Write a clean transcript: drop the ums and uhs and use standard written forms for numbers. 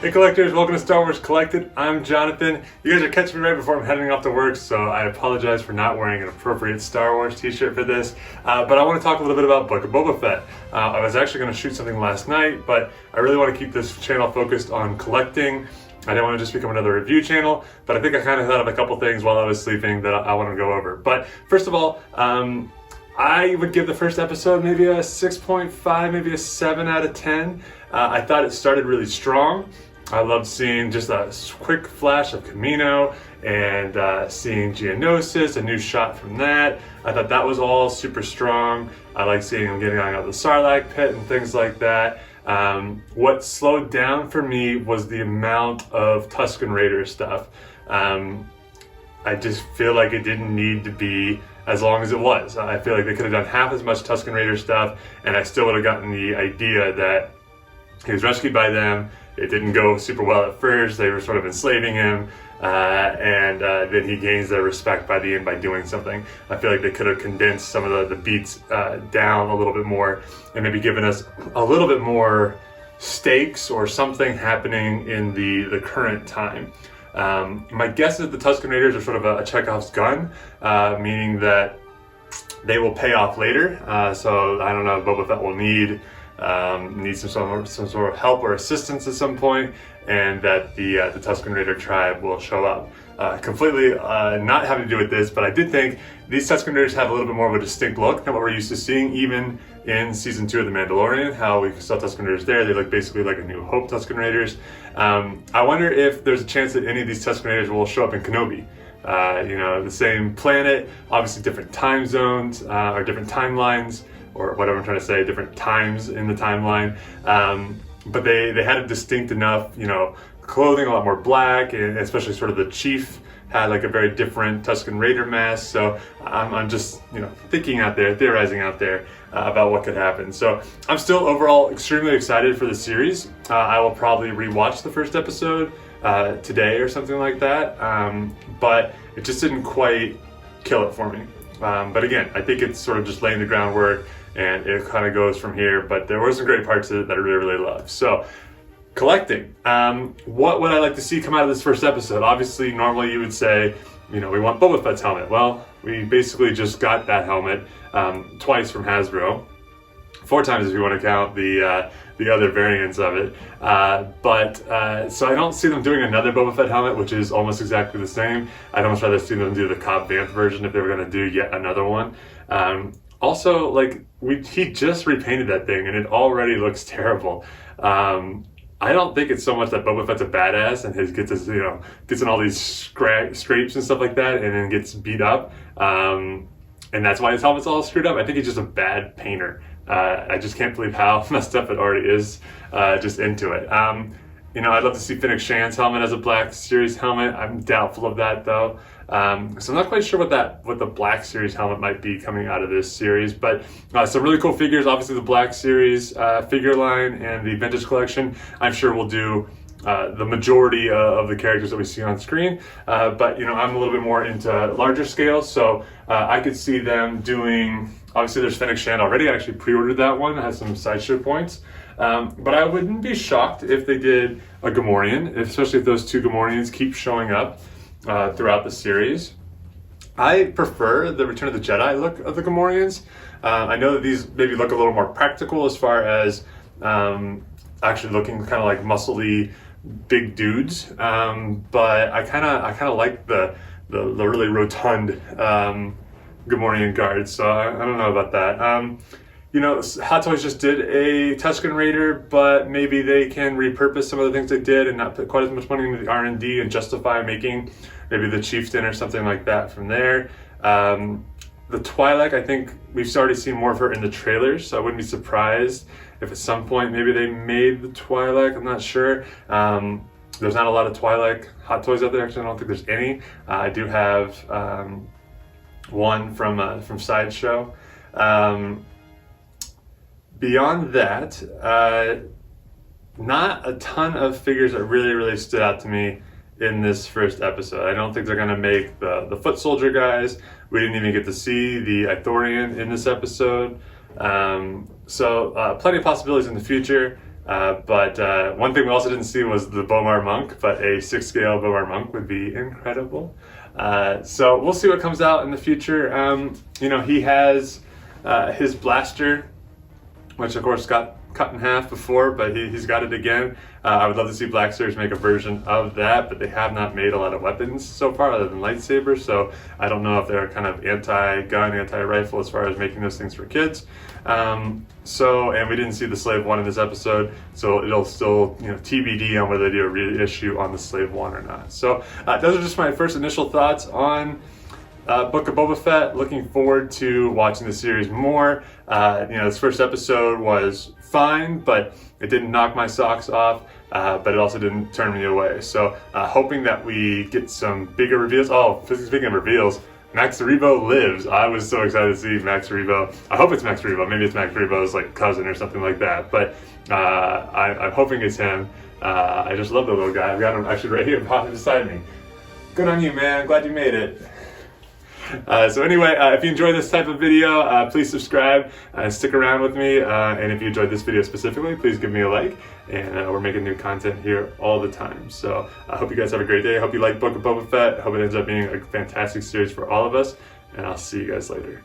Hey collectors, welcome to Star Wars Collected. I'm Jonathan. You guys are catching me right before I'm heading off to work, so I apologize for not wearing an appropriate Star Wars t-shirt for this. But I want to talk a little bit about Book of Boba Fett. I was actually going to shoot something last night, but I really want to keep this channel focused on collecting. I didn't want to just become another review channel, but I think I kind of thought of a couple things while I was sleeping that I want to go over. But first of all, I would give the first episode maybe a 6.5, maybe a 7 out of 10. I thought it started really strong. I loved seeing just a quick flash of Camino and seeing Geonosis, a new shot from that. I thought that was all super strong. I like seeing him getting out of the Sarlacc pit and things like that. What slowed down for me was the amount of Tusken Raider stuff. I just feel like it didn't need to be as long as it was. I feel like they could have done half as much Tusken Raider stuff and I still would have gotten the idea that he was rescued by them. It didn't go super well at first. They were sort of enslaving him, and then he gains their respect by the end by doing something. I feel like they could have condensed some of the beats down a little bit more and maybe given us a little bit more stakes or something happening in the current time. My guess is that the Tusken Raiders are sort of a Chekhov's gun, meaning that they will pay off later. So I don't know, Boba Fett will need some sort of help or assistance at some point, and that the Tusken Raider tribe will show up. Completely not having to do with this, but I did think these Tusken Raiders have a little bit more of a distinct look than what we're used to seeing even in season 2 of The Mandalorian, how we saw Tusken Raiders there. They look basically like a New Hope Tusken Raiders. I wonder if there's a chance that any of these Tusken Raiders will show up in Kenobi. The same planet, obviously different time zones, or different timelines, or whatever I'm trying to say, different times in the timeline. But they had a distinct enough, clothing, a lot more black, and especially sort of the chief had like a very different Tusken Raider mask. So I'm just, thinking out there, theorizing out there about what could happen. So I'm still overall extremely excited for the series. I will probably rewatch the first episode today or something like that. But it just didn't quite kill it for me. But again, I think it's sort of just laying the groundwork and it kind of goes from here. But there were some great parts of it that I really, really loved. So collecting. What would I like to see come out of this first episode? Obviously, normally you would say, we want Boba Fett's helmet. Well, we basically just got that helmet twice from Hasbro. 4 times if you want to count the other variants of it. So I don't see them doing another Boba Fett helmet, which is almost exactly the same. I'd almost rather see them do the Cobb Vanth version if they were going to do yet another one. Also, he just repainted that thing and it already looks terrible. I don't think it's so much that Boba Fett's a badass and gets in all these scrapes and stuff like that and then gets beat up. And that's why his helmet's all screwed up. I think he's just a bad painter. I just can't believe how messed up it already is, just into it. I'd love to see Fennec Shan's helmet as a Black Series helmet. I'm doubtful of that though. So I'm not quite sure what the Black Series helmet might be coming out of this series, but some really cool figures. Obviously the Black Series figure line and the Vintage Collection, I'm sure will do the majority of the characters that we see on screen. But I'm a little bit more into larger scale, so I could see them doing, obviously there's Fennec Shan already. I actually pre-ordered that one. It has some sideshow points. But I wouldn't be shocked if they did a Gamorrean, especially if those 2 Gamorreans keep showing up throughout the series. I prefer the Return of the Jedi look of the Gamorreans. I know that these maybe look a little more practical as far as actually looking kind of like muscly big dudes, but I kind of like the really rotund Gamorrean guards. So I don't know about that. Hot Toys just did a Tusken Raider, but maybe they can repurpose some of the things they did and not put quite as much money into the R&D and justify making maybe the Chieftain or something like that from there. The Twi'lek, I think we've already seen more of her in the trailers, so I wouldn't be surprised if at some point maybe they made the Twi'lek. I'm not sure. There's not a lot of Twi'lek Hot Toys out there. Actually, I don't think there's any. I do have one from Sideshow. Beyond that, not a ton of figures that really, really stood out to me in this first episode. I don't think they're going to make the foot soldier guys. We didn't even get to see the Ithorian in this episode. So plenty of possibilities in the future. But one thing we also didn't see was the Bomar Monk, but a 6 scale Bomar Monk would be incredible. So we'll see what comes out in the future. You know, he has his blaster, which of course got cut in half before, but he's got it again. I would love to see Black Series make a version of that, but they have not made a lot of weapons so far other than lightsabers, so I don't know if they're kind of anti-gun, anti-rifle as far as making those things for kids. And we didn't see the Slave One in this episode, so it'll still, you know, TBD on whether they do a reissue on the Slave One or not. So those are just my first initial thoughts on Book of Boba Fett. Looking forward to watching the series more. You know, this first episode was fine, but it didn't knock my socks off, but it also didn't turn me away. So hoping that we get some bigger reveals. Oh, speaking of reveals, Max Rebo lives. I was so excited to see Max Rebo. I hope it's Max Rebo. Maybe it's Max Rebo's like cousin or something like that. But I'm hoping it's him. I just love the little guy. I've got him actually right here beside me. Good on you, man. Glad you made it. So anyway, if you enjoy this type of video, please subscribe and stick around with me. And if you enjoyed this video specifically, please give me a like. And we're making new content here all the time. So I hope you guys have a great day. I hope you like Book of Boba Fett. I hope it ends up being a fantastic series for all of us. And I'll see you guys later.